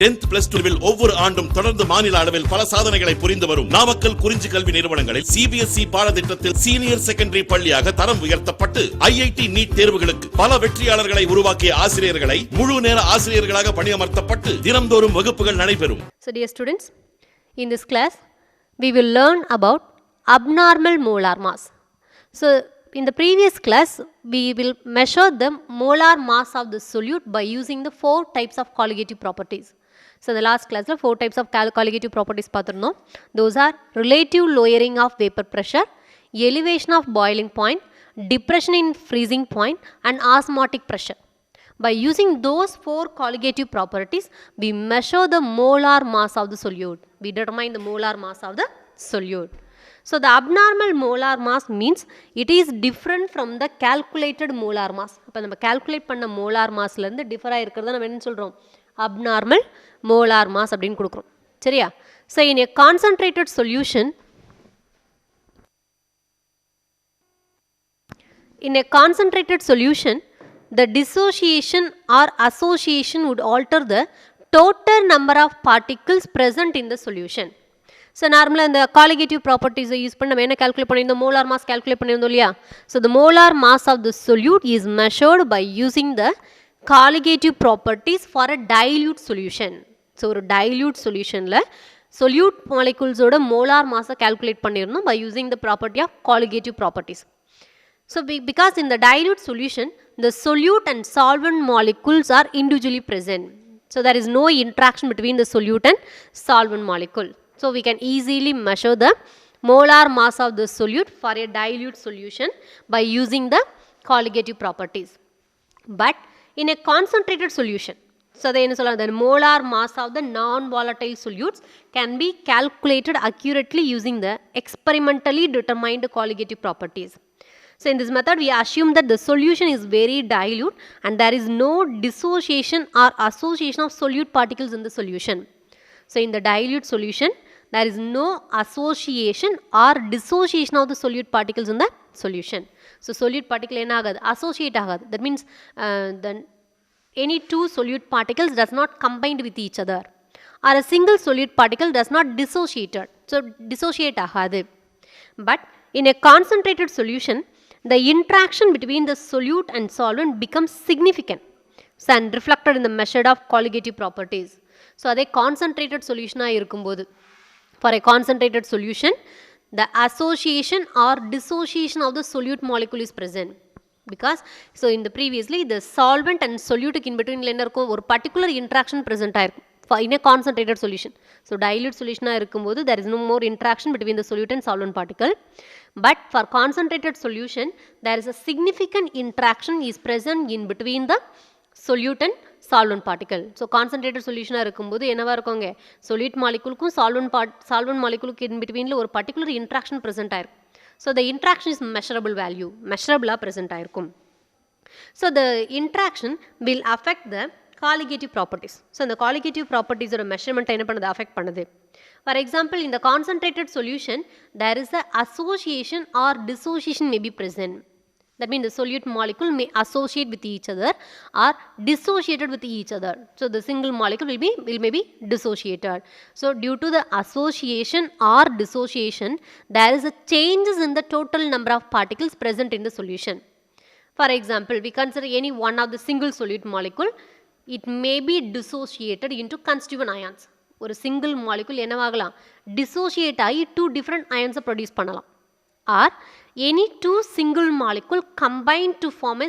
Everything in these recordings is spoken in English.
10th plus 2 ஒவ்வொரு ஆண்டும் தொடர்ந்து மாநில அளவில் பல சாதனைகளை புரிந்து வரும் நாமக்கல் குறிஞ்சி கல்வி நிறுவனங்களில் CBSE பாடத்திட்டத்தில் சீனியர் செகண்டரி பள்ளியாக தரம் உயர்த்தப்பட்டு IIT நீட் தேர்வுகளுக்கு பல வெற்றியாளர்களை உருவாக்கிய ஆசிரியர்களை முழு நேர ஆசிரியர்களாக பணியமர்த்தப்பட்டு தினம்தோறும் வகுப்புகள் நடைபெறும். So dear students, in this class we will learn about abnormal molar mass. So in the previous class we will measure the molar mass of the solute by using the four types of colligative properties. So the last class four types of colligative properties pathirundom. Those are relative lowering of vapor pressure, elevation of boiling point, depression in freezing point and osmotic pressure. By using those four colligative properties, we measure the molar mass of the solute. We determine the molar mass of the solute. So the abnormal molar mass means it is different from the calculated molar mass. அப்போ நம்ம calculate பண்ண molar massலேருந்து differ ஆகிருக்கிறத நம்ம என்ன சொல்கிறோம், abnormal molar mass அப்படின்னு கொடுக்குறோம். சரியா? So in a concentrated solution, the dissociation or association would alter the total number of particles present in the solution. So normally இந்த colligative properties யூஸ் பண்ணி நம்ம என்ன calculate பண்ணியிருந்தோம், molar mass calculate பண்ணியிருந்தோம் இல்லையா? So the molar mass of the solute is measured by using the colligative properties for a dilute solution. So ஒரு dilute solutionல solute molecules ஓட molar mass calculate பண்ணியிருந்தோம் by using the property of colligative properties. So because in the dilute solution, the solute and solvent molecules are individually present. So there is no interaction between the solute and solvent molecule. So we can easily measure the molar mass of the solute for a dilute solution by using the colligative properties. But in a concentrated solution, so the molar mass of the non-volatile solutes can be calculated accurately using the experimentally determined colligative properties. So in this method, we assume that the solution is very dilute and there is no dissociation or association of solute particles in the solution. So in the dilute solution, there is no association or dissociation of the solute particles in the solution. So solute particle associate agad. That means any two solute particles does not combine with each other, or a single solute particle does not dissociate. So dissociate agad. But in a concentrated solution, the interaction between the solute and solvent becomes significant and reflected in the measured of colligative properties. So adhe concentrated solution irukumbodhu, for a concentrated solution, the association or dissociation of the solute molecule is present. Because so in the previously the solvent and solute in between or particular interaction present in a concentrated solution. So dilute solution there is no more interaction between the solute and solvent particle. But for concentrated solution, there is a significant interaction is present in between the solute and solvent particle. So concentrated solution இருக்கும்போது என்னவா இருக்குங்க, solute moleculeக்கும் solvent molecule in between ஒரு particular interaction present ஆயிருக்கும். So the interaction is measurable value, measurable present ஆயிருக்கும். So the interaction will affect the colligative properties. So the colligative properties or measurement என்ன பண்ணுது, affect பண்ணுது. For example, in the concentrated solution, there is a association or dissociation may be present. That means the solute molecule may associate with each other or dissociated with each other. So the single molecule will may be dissociated. So due to the association or dissociation, there is a changes in the total number of particles present in the solution. For example, we consider any one of the single solute molecule, it may be dissociated into constituent ions. ஒரு single molecule என்னவாகலாம், dissociate ஆகி two different ions produce பண்ணலாம். Or any two single molecule combine to form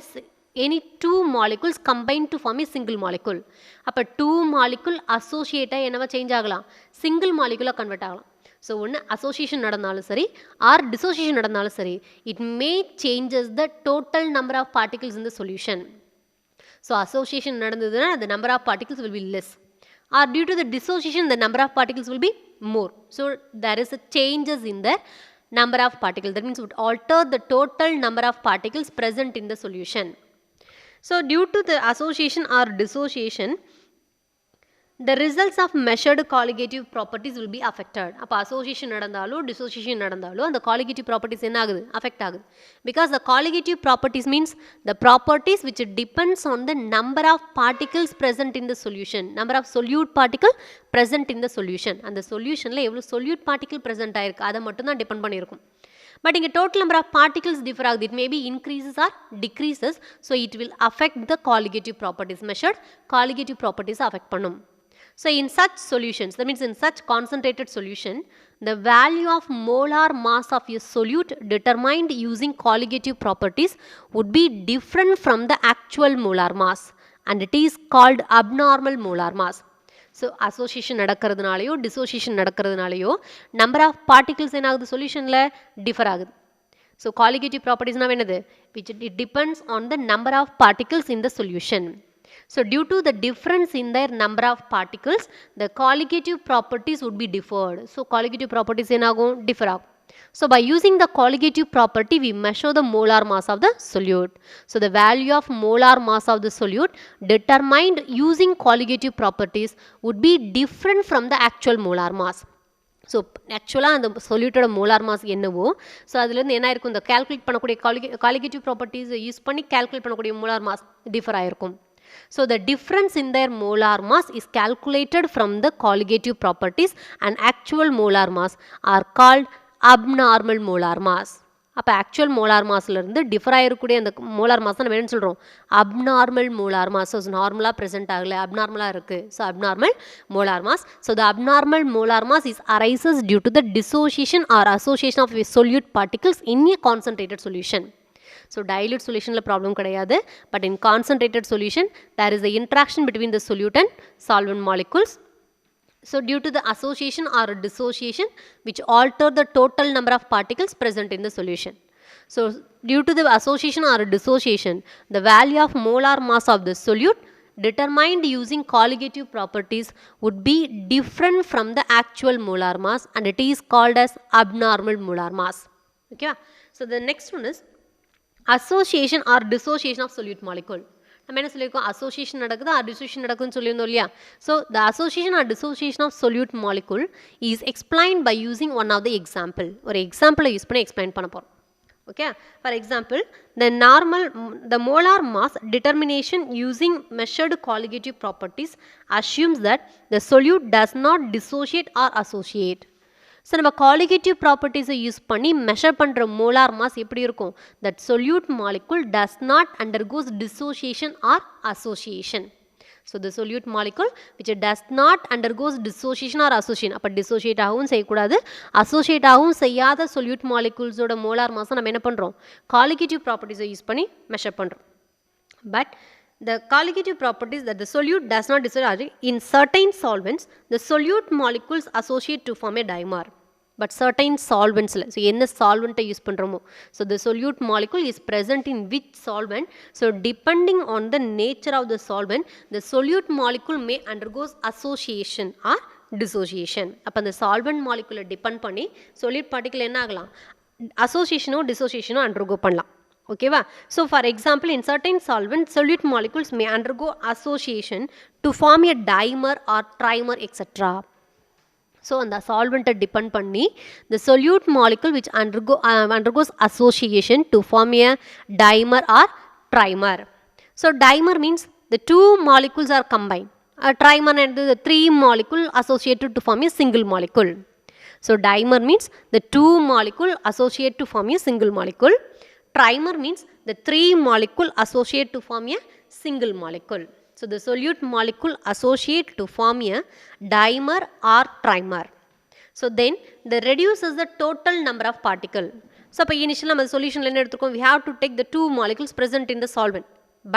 any two molecules combine to form a single molecule. அப்போ two molecule associate ஆகி என்னவா change ஆகலாம், single molecule convert ஆகலாம். So ஒன்று association நடந்தாலும் சரி or dissociation நடந்தாலும் சரி, it may changes the total number of particles in the solution. So association நடந்ததுன்னா the number of particles will be less, or due to the dissociation the number of particles will be more. So there is a changes in the number of particles. That means it would alter the total number of particles present in the solution. So due to the association or dissociation, the results of measured colligative properties will be affected. அப்போ association நடந்தாலோ dissociation நடந்தாலோ அந்த colligative properties என்ன ஆகுது affect ஆகுது because the colligative properties means the properties which depends on the number of particles present in the solution, number of solute particle present in the solution. அந்த solutionல எவ்வளோ solute particle present ஆயிருக்கு அதை மட்டும் தான் depend பண்ணியிருக்கும். But இங்கே total number of particles differ ஆகுது. It may be increases or decreases. So it will affect the colligative properties. Measured colligative properties affect பண்ணும். So in such solutions, that means in such concentrated solution, the value of molar mass of a solute determined using colligative properties would be different from the actual molar mass, and it is called abnormal molar mass. So association நடக்கிறதுனாலையோ dissociation நடக்கிறதுனாலையோ number of particles என்ன ஆகுது சொல்யூஷனில் differ ஆகுது. So colligative properties என்னது which it depends on the number of particles in the solution. So due to the difference in their number of particles, the colligative properties would be differed. So colligative properties என்ன ஆகும் differ ஆகும். So by using the colligative property, we measure the molar mass of the solute. So the value of molar mass of the solute determined using colligative properties would be different from the actual molar mass. So ஆக்சுவலாக அந்த சொல்யூட்டோட molar mass என்னவோ so அதுலேருந்து என்ன இருக்கும் இந்த calculate பண்ணக்கூடிய colligative properties use பண்ணி calculate பண்ணக்கூடிய மோலார் மாஸ் டிஃபர் ஆகிருக்கும். So the difference in their molar mass is calculated from the colligative properties, and actual molar mass are called abnormal molar mass. அப்போ actual molar மாஸ்லேருந்து differ ஆகிருக்கக்கூடிய அந்த molar mass நம்ம என்ன சொல்கிறோம் abnormal molar mass. So நார்மலாக present ஆகலை அப்நார்மலாக இருக்குது. So abnormal molar mass. So the abnormal molar mass is arises due to the dissociation or association of solute particles in a concentrated solution. So dilute solutionல problem கிடையாது, but in concentrated solution there is the interaction between the solute and solvent molecules. So due to the association or dissociation which alter the total number of particles present in the solution. So due to the association or dissociation, the value of molar mass of the solute determined using colligative properties would be different from the actual molar mass, and it is called as abnormal molar mass. Okay, so the next one is association or dissociation of solute molecule. நம்ம என்ன சொல்லியிருக்கோம் association நடக்குது R dissociation நடக்குதுன்னு சொல்லியிருந்தோம் இல்லையா. So the association or dissociation of solute molecule is explained by using one of the example. ஒரு எக்ஸாம்பிளை use பண்ணி explain பண்ண போகிறோம். Okay, for example the molar mass determination using measured colligative properties assumes that the solute does not dissociate or associate. So நம்ம colligative ப்ராப்பர்ட்டிஸை use பண்ணி measure பண்ணுற molar mass எப்படி இருக்கும் that solute molecule does not undergoes dissociation or association. So the solute molecule which does not undergoes dissociation or association. அப்போ dissociate ஆகவும் செய்யக்கூடாது associate ஆகவும் செய்யாத solute moleculesோட மோலார் மாஸை நம்ம என்ன பண்ணுறோம் colligative ப்ராப்பர்ட்டிஸை யூஸ் பண்ணி மெஷர் பண்ணுறோம். But the colligative properties that the solute does not dissociate in certain solvents, the solute molecules associate to form a dimer. But certain solvents, so என்ன solvent use பண்ணுறோமோ so the solute molecule is present in which solvent, so depending on the nature of the solvent, the solute molecule may undergoes association or dissociation. அப்போ அந்த solvent molecule depend பண்ணி solute particle என்ன ஆகலாம் associationோ dissociationோ undergo பண்ணலாம். ஓகேவா. So for example in certain solvent solute molecules may undergo association to form a dimer or trimer etc. So அந்த சால்வெண்ட்டை depend பண்ணி the solute molecule which undergoes association to form a dimer or trimer. So dimer means the two molecules are combined. Trimer and the three molecule associated to form a single molecule. So dimer means the two molecule associate to form a single molecule. Trimer means the three molecule associate to form a single molecule. So the solute molecule associate to form a dimer or trimer. So then the reduces the total number of particle. So அப்போ initial நம்ம சொல்யூஷனில் என்ன எடுத்துருக்கோம் we have to take the two molecules present in the solvent.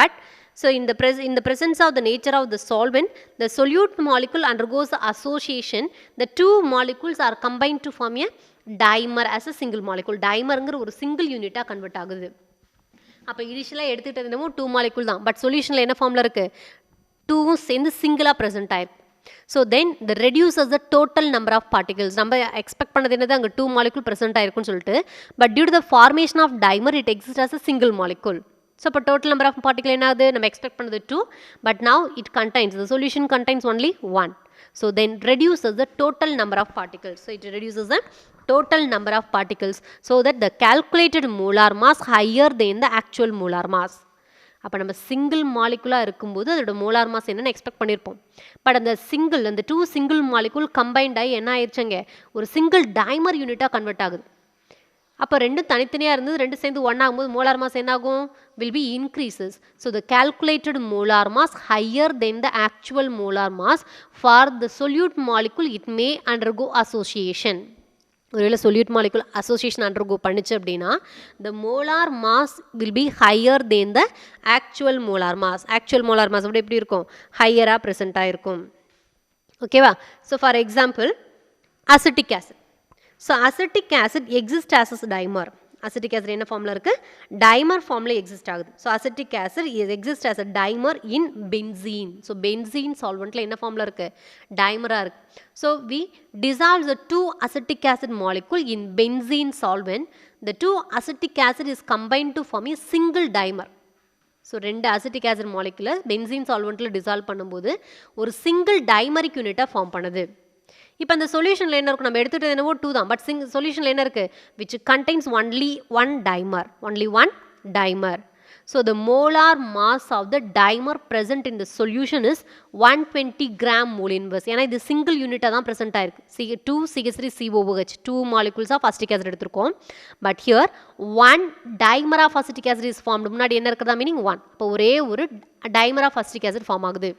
But so in the presence of the nature of the solvent, the solute molecule undergoes the association. The two molecules are combined to form a dimer as a single molecule. Dimerங்கிற ஒரு single யூனிட்டாக convert ஆகுது. அப்போ இனிஷியலாக எடுத்துக்கிட்டது என்னமோ two molecule தான், but சொல்யூஷனில் என்ன ஃபார்மில் இருக்குது டூவும் சேர்ந்து சிங்கிளாக ப்ரெசென்ட் ஆயிருக்கு. So then the reduces the total number of particles. நம்ம எக்ஸ்பெக்ட் பண்ணது என்னது அங்கே டூ மாலிகுல் ப்ரெசென்ட் ஆயிருக்குன்னு சொல்லிட்டு, but due to the formation of dimer it exist as a single molecule. So இப்போ டோட்டல் நம்பர் ஆஃப் பார்ட்டிகல் என்னது நம்ம expect பண்ணது 2, but now it contains the solution contains only 1. So then reduces the total number of particles. So it reduces the total number of particles so that the calculated molar mass higher than the actual molar mass. அப்போ நம்ம single மாலிகுலாக இருக்கும்போது அதோட molar mass என்னென்னு expect பண்ணியிருப்போம். But அந்த அந்த 2 single molecule combined ஆகி என்ன ஆயிடுச்சுங்க, ஒரு சிங்கிள் டைமர் யூனிட்டாக கன்வெர்ட் ஆகுது. அப்போ ரெண்டும் தனித்தனியாக இருந்தது, ரெண்டு சேர்ந்து ஒன் ஆகும்போது மோலார் மாஸ் என்ன ஆகும், will be increases. So the calculated molar mass higher than the actual molar mass for the solute molecule, it may undergo association. ஒருவேளை solute molecule association undergo பண்ணிச்சு அப்படின்னா the molar mass will be higher than the actual molar mass. Actual molar mass விட எப்படி இருக்கும், ஹையராக ப்ரெசென்ட்டாக இருக்கும். ஓகேவா? So for example acetic acid. So acetic acid exist as a dimer. Acetic acid என்ன ஃபார்மில் இருக்குது, டைமர் ஃபார்மில் எக்ஸிஸ்ட் ஆகுது. So acetic acid exist as a dimer in benzene. So benzene சால்வெண்ட்டில் என்ன ஃபார்மில் இருக்குது, டைமராக இருக்குது. So we dissolve the 2 acetic acid molecule in benzene solvent. The 2 acetic acid is combined to form a single dimer. So 2 acetic acid மாலிகுலை benzene சால்வெண்ட்டில் dissolve பண்ணும்போது ஒரு சிங்கிள் டைமரிக் யூனிட்டாக ஃபார்ம் பண்ணுது. இப்போ அந்த சொல்யூஷனில் என்ன இருக்கும், நம்ம எடுத்துகிட்டு என்னவோ 2 தான், பட் சொல்யூஷனில் என்ன இருக்குது, which contains only one dimer. So the molar mass of the dimer present in the solution is 120 gram mole inverse. ஏன்னா இது சிங்கிள் யூனிட்டாக தான் ப்ரெசென்ட் ஆயிருக்கு. 2CH3COOH 2 molecules of acetic acid எடுத்திருக்கோம். But here 1 dimer of acetic acid is formed. முன்னாடி என்ன இருக்கிறதா meaning 1. அப்போ ஒரே ஒரு dimer of acetic acid form ஆகுது.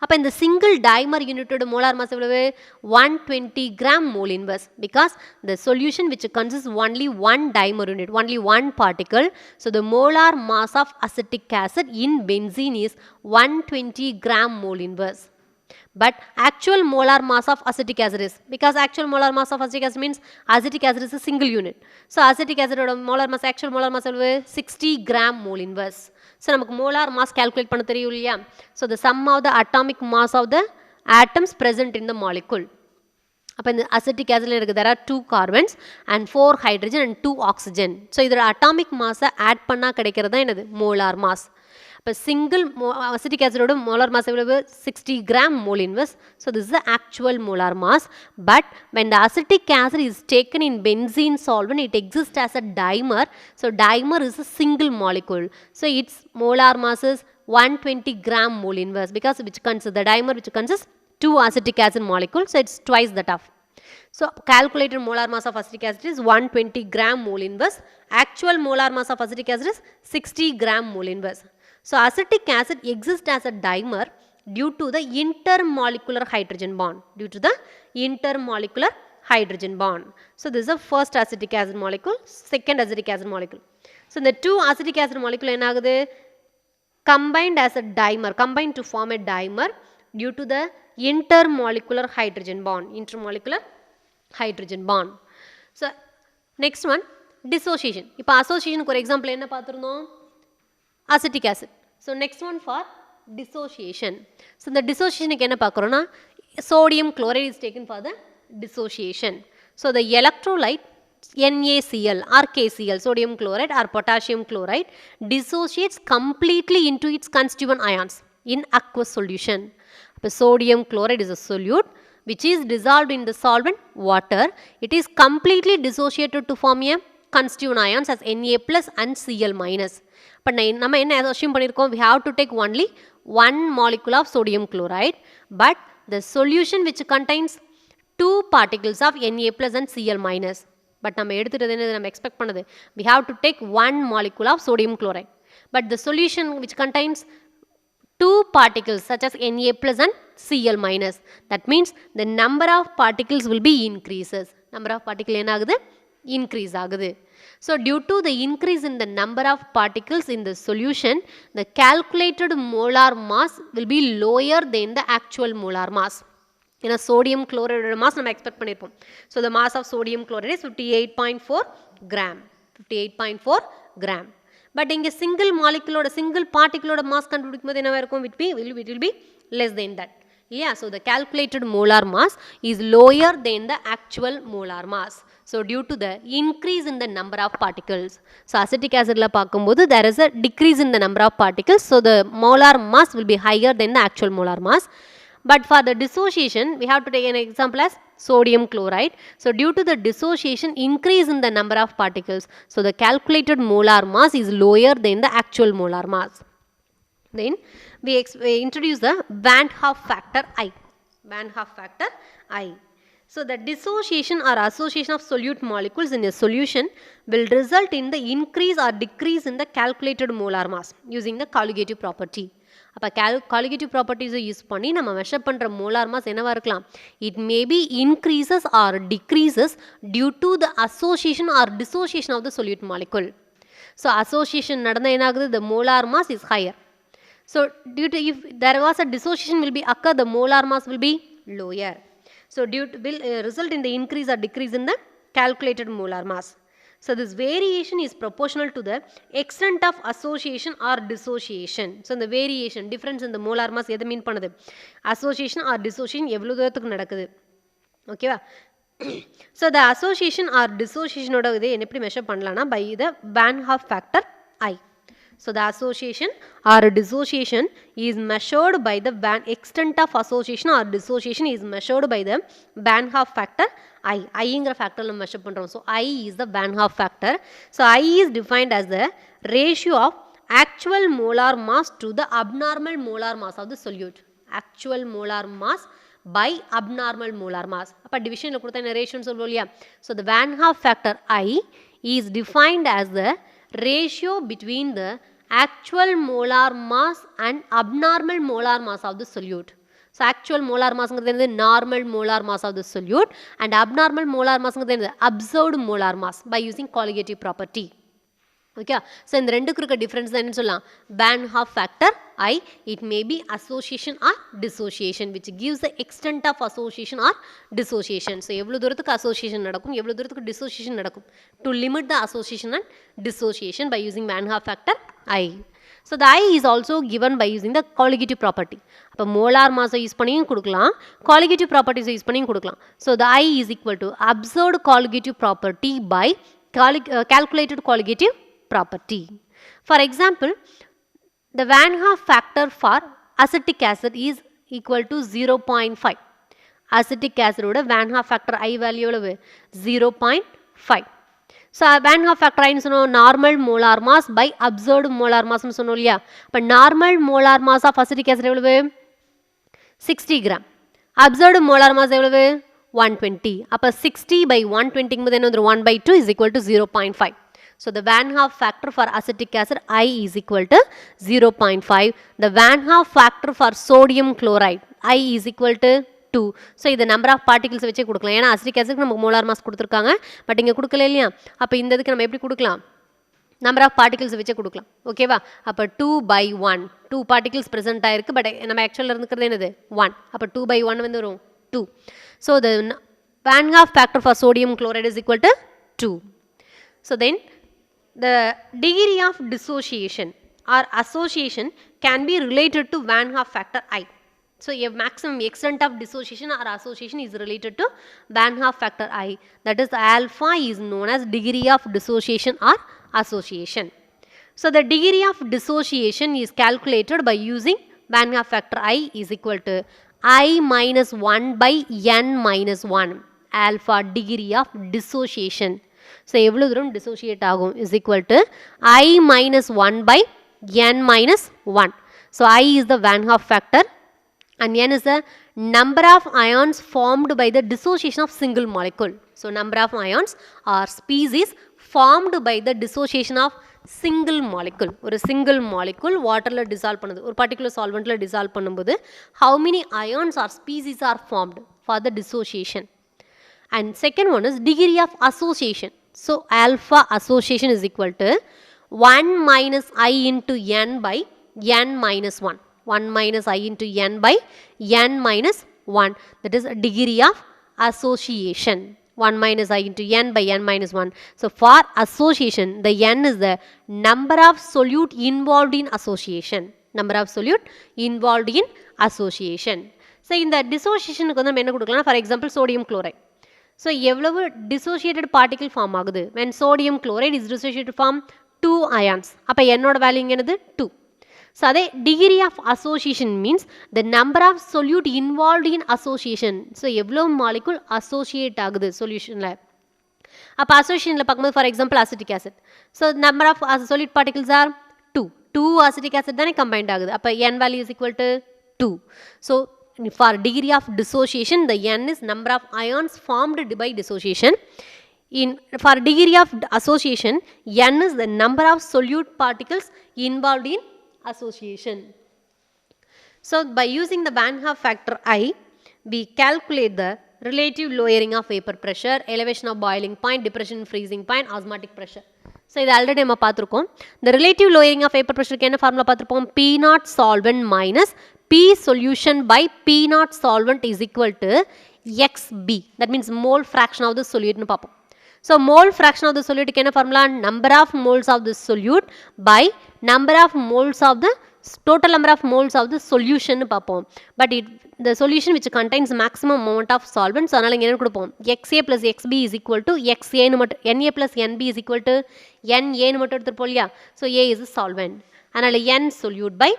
அப்போ இந்த சிங்கிள் டைமர் யூனிட்டோட மோலார் மாஸ் எவ்வளவு, 120 gram mole inverse. Because the solution which consists only one dimer unit, only one particle. So the molar mass of acetic acid in benzene is 120 gram mole inverse. But actual molar mass of acetic acid is, because actual molar mass of acetic acid means acetic acid is a single unit. So acetic acid molar mass, actual molar mass எவ்வளவு, 60 gram mole inverse. So நமக்கு molar mass calculate பண்ண தெரியும் இல்லையா. So the sum of the atomic mass of the atoms present in the molecule. அப்போ இந்த acetic ஆசிட்ல இருக்குது there are 2 carbons and 4 hydrogen and 2 oxygen. So இதோட atomic மாஸை add பண்ணால் கிடைக்கிறது தான் என்னது, மோலார் மாஸ். இப்போ சிங்கிள் அசிட்டிக் ஆசிடோட மோலார் மாஸ் எவ்வளவு, 60 gram mole inverse. So this is the actual molar mass. But when the acetic acid is taken in benzene solvent, it exists as a dimer. So dimer is a single molecule. So its molar mass is 120 gram mole inverse, because which consists the dimer which consists 2 acetic acid molecules. So it's twice that of. So calculated molar mass of acetic acid is 120 gram mole inverse. Actual molar mass of acetic acid is 60 gram mole inverse. So acetic acid exists as a dimer due to the intermolecular hydrogen bond. So this is the first acetic acid molecule, second acetic acid molecule. So the 2 acetic acid molecule என்ன ஆகுது, combined as a dimer, combined to form a dimer due to the intermolecular hydrogen bond. So next one, dissociation. இப்போ association ஒரு example என்ன பார்த்துருந்தோம், acetic acid. So next one for dissociation. So the dissociation என்ன பார்க்குறோன்னா, sodium chloride is taken for the dissociation. So the electrolyte NaCl or KCl, sodium chloride or potassium chloride, dissociates completely into its constituent ions in aqueous solution. So sodium chloride is a solute which is dissolved in the solvent water. It is completely dissociated to form a constituent ions as Na plus and Cl minus. But நம்ம என்ன assume பண்ணியிருக்கோம், we have to take only one molecule of sodium chloride, but the solution which contains 2 particles of Na plus and Cl minus. But நம்ம எடுத்துட்டது என்ன, நம்ம expect பண்ணது, we have to take one molecule of sodium chloride, but the solution which contains 2 particles such as Na plus and Cl minus. That means the number of particles will be increases. Number of particles என்ன ஆகுது, increase ஆகுது. So due to the increase in the number of particles in the solution, the calculated molar mass will be lower than the actual molar mass. ஏன்னா sodium chloride mass நம்ம expect பண்ணியிருப்போம். So the mass of sodium chloride is 58.4 gram. But இங்கே single moleculeோட single particuleோட mass கண்டுபிடிக்கும் போது என்னவா இருக்கும், it will be less than that. Yeah, so the calculated molar mass is lower than the actual molar mass. So due to the increase in the number of particles. So acetic acid la பார்க்கும்போது there is a decrease in the number of particles. So the molar mass will be higher than the actual molar mass. But for the dissociation, we have to take an example as sodium chloride. So due to the dissociation increase in the number of particles, so the calculated molar mass is lower than the actual molar mass. Then we introduce the Van Hoff factor I. Van Hoff factor I. So the dissociation or association of solute molecules in a solution will result in the increase or decrease in the calculated molar mass using the colligative property. அப்போ colligative properties use பண்ணி நம்ம measure பண்ணுற molar mass என்னவா இருக்கலாம்? It may be increases or decreases due to the association or dissociation of the solute molecule. So association நடந்தால் என்ன ஆகுது? The molar mass is higher. So due to if there was a dissociation will be occur, the molar mass will be lower. So due to will result in the increase or decrease in the calculated molar mass. So this variation is proportional to the extent of association or dissociation. So the variation difference in the molar mass எதை மீன் பண்ணுது? Association or dissociation எவ்வளவு தூரத்துக்கு நடக்குது? ஓகேவா? So the association or dissociation ஓட இதை எப்படி measure பண்ணலாம்னா by the Van Hoff factor I. So the association or dissociation is measured by the extent of association or dissociation is measured by the Van Hoff factor I. I-ங்கிற factor நம்ம measure பண்ணுறோம். So I is the Van Hoff factor. So I is defined as the ratio of actual molar mass to the abnormal molar mass of the solute. Actual molar mass by abnormal molar mass. அப்போ divisionல கொடுத்தா என்ன ரேஷியோன்னு சொல்லுவோம் இல்லையா? So the Van Hoff factor I is defined as the ratio between the actual molar mass and abnormal molar mass of the solute. So actual molar mass is normal molar mass of the solute and abnormal molar mass is observed molar mass by using colligative property. Okay, so in the rendu kurukka difference then solla Van Hoff factor I, it may be association or dissociation which gives the extent of association or dissociation. So evlo durathukku association nadakum evlo durathukku dissociation nadakum to limit the association and dissociation by using Van Hoff factor I. So the I is also given by using the colligative property. அப்போ molar mass use பண்ணியும் கொடுக்கலாம், colligative properties use பண்ணியும் கொடுக்கலாம். So the I is equal to observed colligative property by calculated colligative property. For example, the Van Hoff factor for acetic acid is equal to 0.5. Acetic acid ஓட Van Hoff factor I value எவ்வளவு? 0.5. So Van Hoff factor I சொன்னோம் normal molar mass by observed molar mass னு சொன்னோம் இல்லையா? அப்போ normal molar mass of acetic acid எவ்வளவு? 60 gram. Observed molar mass எவ்வளவு? 120. அப்போ 60 by 120 ங்கும்போது என்ன வந்துரும்? 1/2 is equal to 0.5. So the Van Hoff factor for acetic acid I is equal to 0.5. The Van Hoff factor for sodium chloride I is equal to 2. So இது number of particles வச்சே கொடுக்கலாம். ஏன்னா acetic acid நமக்கு molar mass கொடுத்துருக்காங்க, but இங்கே கொடுக்கல இல்லையா? அப்போ இந்த இதுக்கு நம்ம எப்படி கொடுக்கலாம்? number of particles வச்சே கொடுக்கலாம். ஓகேவா? அப்போ 2/1. 2 particles present ஆயிருக்கு, பட் நம்ம ஆக்சுவலில் இருந்துக்கிறது என்னது? 1. அப்போ 2/1 வந்து வரும் 2. So the Van Hoff factor for sodium chloride is equal to 2. So then the degree of dissociation or association can be related to Van Hoff factor I. So a maximum extent of dissociation or association is related to Van Hoff factor I. That is alpha is known as degree of dissociation or association. So the degree of dissociation is calculated by using Van Hoff factor I is equal to I minus 1 by n minus 1 alpha degree of dissociation. So எவ்வளவு தூரம் dissociate ஆகும் is equal to I minus 1 by n minus 1. So I is the Van Hoff factor and n is the number of ions formed by the dissociation of single molecule. So number of ions or species formed by the dissociation of single molecule. ஒரு single molecule waterல dissolve பண்ணுது, ஒரு particular solventல dissolve பண்ணும்போது how many ions or species are formed for the dissociation. And second one is degree of association. So alpha association is equal to 1 minus I into n by n minus 1. 1 minus I into n by n minus 1. That is degree of association. 1 minus I into n by n minus 1. So for association, the n is the number of solute involved in association. Number of solute involved in association. So இந்த டிசோசியேஷனுக்கு வந்து நம்ம என்ன கொடுக்கலாம், for example sodium chloride. So எவ்வளவு dissociated particle form ஆகுது when sodium chloride is dissociated from 2 ions. அப்போ என்னோட value இங்கே என்னது 2. ஸோ அதே degree of association means the number of solute involved in association. So எவ்வளோ மாலிகுல் அசோசியேட் ஆகுது சொல்யூஷனில். அப்போ அசோசியேஷனில் பார்க்கும்போது for example acetic acid. So number of solute particles are 2 acetic acid தானே கம்பைண்ட் ஆகுது. அப்போ n value is equal to 2. So for degree of dissociation the n is number of ions formed by dissociation. For degree of association n is the number of solute particles involved in association. So by using the Van Hoff factor I, we calculate the relative lowering of vapor pressure, elevation of boiling point, depression in freezing point, osmotic pressure. So இது already நம்ம பார்த்துருக்கோம். The relative lowering of vapor pressure என்ன formula பார்த்துருப்போம், P naught solvent minus P solution by P naught solvent is equal to XB. That means mole fraction of the solute னு பார்ப்போம். So mole fraction of the solute என்ன formula, number of moles of the solute by number of moles of the total number of moles of the solution னு பார்ப்போம். But the solution which contains maximum amount of solvent, so அதனால இங்க என்ன கொடுப்போம், XA plus XB is equal to XA னு மட்டும், NA plus NB is equal to NA னு மட்டும் எடுத்துருப்போம் இல்லையா. So A is a solvent. அதனால N solute by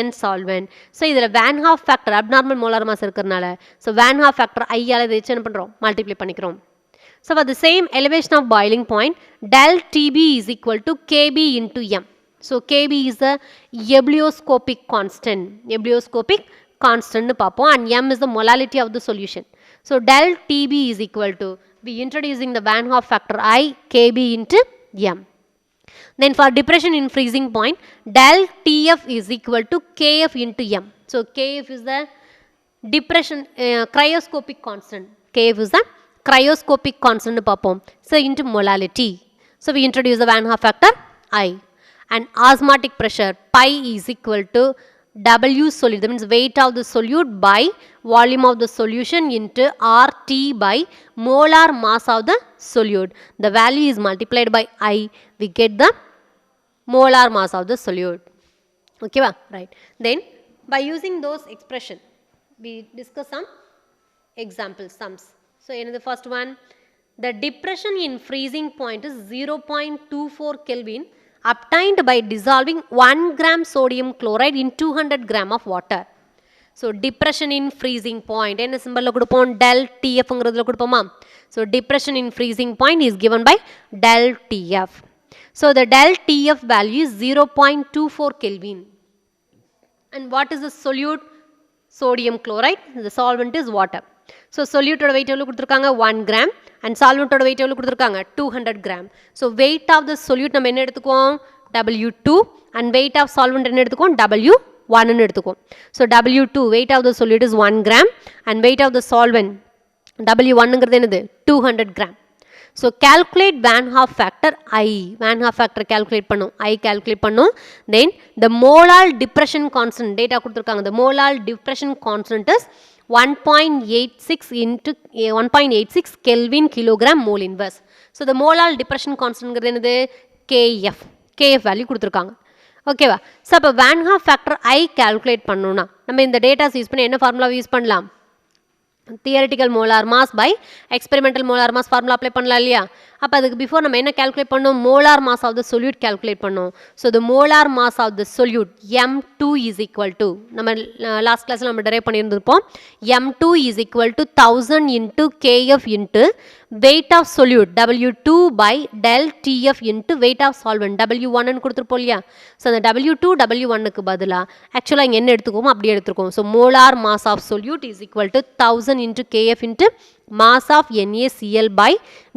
N solvent. So இதில் Van Hoff factor abnormal molar mass இருக்கிறதுனால so Van Hoff factor I all இதை வச்சு என்ன பண்ணுறோம், மல்டிப்ளை பண்ணிக்கிறோம். So for the same elevation of boiling point del TB is equal to KB into M. So KB is the ebullioscopic constant. Ebullioscopic constant னு பார்ப்போம், and M is the molality of the solution. So del TB is equal to, we introducing the Van Hoff factor I, KB into M. Then for depression in freezing point, del TF is equal to KF into M. So KF is the depression cryoscopic constant. KF is the cryoscopic constant பார்ப்போம். So into molality. So we introduce the Van Hoff factor I. And osmotic pressure pi is equal to W solute, that means weight of the solute by volume of the solution into RT by molar mass of the solute. The value is multiplied by I, we get the molar mass of the solute. Okay, right. Then by using those expression, we discuss some example sums. So in the first one, the depression in freezing point is 0.24 Kelvin obtained by dissolving 1 gram sodium chloride in 200 gram of water. So depression in freezing point என்ன சிம்பல்ல கொடுப்போம், del TF ங்கிறதுல கொடுப்போமா. So depression in freezing point is given by del TF. So the del TF value is 0.24 Kelvin. And what is the solute? Sodium chloride. The solvent is water. So solute ஓட weight எவ்வளவு கொடுத்திருக்காங்க, 1 gram, and solvent ஓட weight எவ்வளவு கொடுத்திருக்காங்க, 200 gram. So weight of the solute நம்ம என்ன எடுத்துக்குவோம், W2, and weight of solvent என்ன எடுத்துக்குவோம், W1 ன்னு எடுத்துக்குவோம். So W2 weight of the solute is 1 gram, and weight of the solvent W1 ங்கிறது என்னது, 200 gram. So calculate Van Hoff factor I. Van Hoff factor calculate பண்ணும், I calculate பண்ணும். Then the molar depression constant data கொடுத்திருக்காங்க. The molar depression constant is 1.86 into 1.86 Kelvin kilogram mole inverse. So the molar depression constant ங்கிறது என்னது, KF. KF value கொடுத்திருக்காங்க. ஓகேவா. So அப்போ Van Hoff factor I calculate பண்ணணும்னா நம்ம இந்த டேட்டாஸ் யூஸ் பண்ணி என்ன ஃபார்முலா யூஸ் பண்ணலாம், theoretical molar mass by experimental molar mass formula apply பண்ணலாம் இல்லையா. அப்போ அதுக்கு பிஃபோர் நம்ம என்ன கால்குலேட் பண்ணோம், molar mass of the solute calculate பண்ணோம். So the molar mass of the solute M2 is equal to, நம்ம லாஸ்ட் கிளாஸில் நம்ம டெரைவ் பண்ணியிருந்திருப்போம், M2 is equal to 1000 into KF into weight of solute W2 by del TF into weight of solvent W1 கொடுத்துருப்போம் இல்லையா. So அந்த W2 W1க்கு பதிலாக ஆக்சுவலாக இங்கே என்ன எடுத்துக்கோமோ அப்படி எடுத்துருக்கோம். So molar mass of solute is equal to 1000 into KF into mass of NaCl by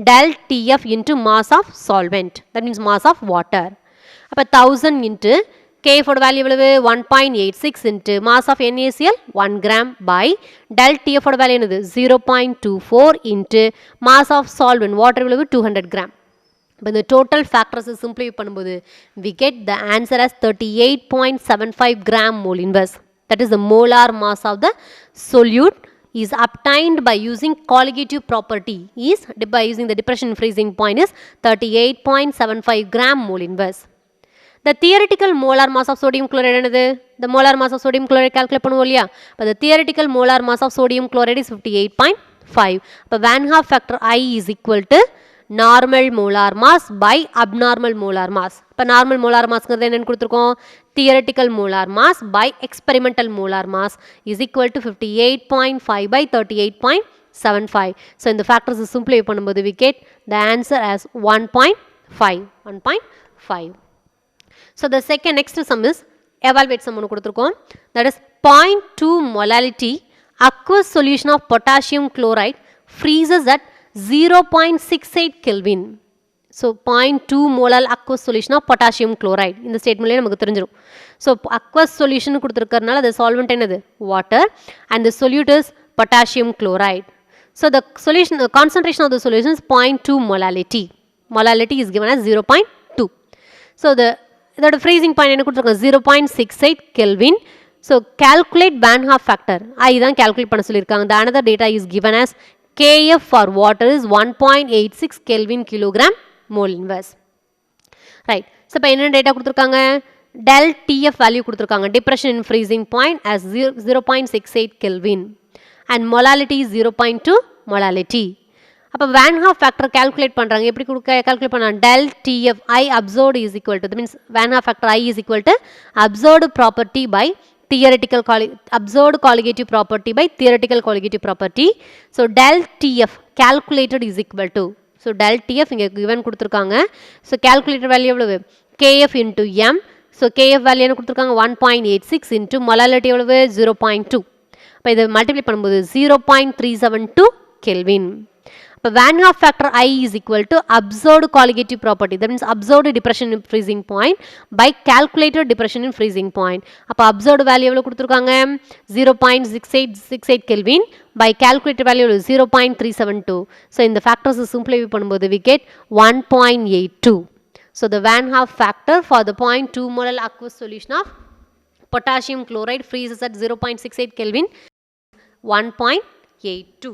del TF into mass of solvent, that means mass of water. அப்போ 1000 into KF ஓட வேல்யூ எவ்வளவு, 1.86 into mass of NaCl 1 gram by del TF ஓட value என்னது, 0.24 into mass of solvent water எவ்வளவு 200 gram. இப்போ இந்த total factors simplify பண்ணும்போது we get the answer as 38.75 gram mole inverse. That is the molar mass of the solute is obtained by using colligative property is by using the depression freezing point is 38.75 gram mole inverse. the theoretical molar mass of sodium chloride என்னது the molar mass of sodium chloride calculate பண்ணுவோம் இல்லையா but the theoretical molar mass of sodium chloride is 58.5 அப்போ Van Hoff factor I is equal to normal molar mass by abnormal molar mass இப்போ normal molar massங்கிறது என்னன்னு கொடுத்துருக்கோம் theoretical molar mass by experimental molar mass is equal to 58.5 by 38.75 so இந்த factors simplify பண்ணும்போது we get the answer as 1.5 so the next sum is evaluate sum ஒன்று கொடுத்துருக்கோம் that is 0.2 molality aqueous solution of potassium chloride freezes at 0.68 Kelvin. So 0.2 molar aqueous solution of potassium chloride. இந்த ஸ்டேட்மெண்ட்லயே நமக்கு தெரிஞ்சிரும். So aqueous solution கொடுத்திருக்கறனால the solvent என்னது? Water and the solute is potassium chloride. So the solution concentration of the solution is 0.2 molality. Molality is given as 0.2. So the freezing point என்ன கொடுத்திருக்கோம் 0.68 Kelvin. So calculate Van Hoff factor. தான் calculate பண்ண சொல்லிருக்காங்க. The another data is given as Kf for water is 1.86 Kelvin kilogram mole inverse. Right. So இப்போ என்ன data கொடுத்திருக்காங்க del Tf value கொடுத்திருக்காங்க depression in freezing point as 0.68 Kelvin and molality is 0.2 molality. அப்போ Van Hoff factor calculate பண்றாங்க எப்படி calculate பண்ணலாம் del Tf I absorbed is equal to that means Van Hoff factor I is equal to absorbed property by theoretical absorbed colligative property by theoretical colligative property. So del Tf calculated is equal to so del Tf இங்க given கொடுத்திருக்காங்க. So calculated value எவ்வளவு Kf into m. So Kf value என்ன கொடுத்திருக்காங்க 1.86 into molality எவ்வளவு 0.2. அப்ப இதை multiply பண்ணும்போது 0.372 Kelvin. இப்போ Van Hoff factor I is equal to absorbed colligative property that means absorbed depression in freezing point by calculated depression in freezing point. அப்போ absorbed value எவ்வளவு கொடுத்திருக்காங்க 0.68 Kelvin by calculated value 0.372. So இந்த factors simplify பண்ணும்போது we get 1.82. So the Van Hoff factor for the 0.2 molar aqueous solution of potassium chloride freezes at 0.68 Kelvin 1.82.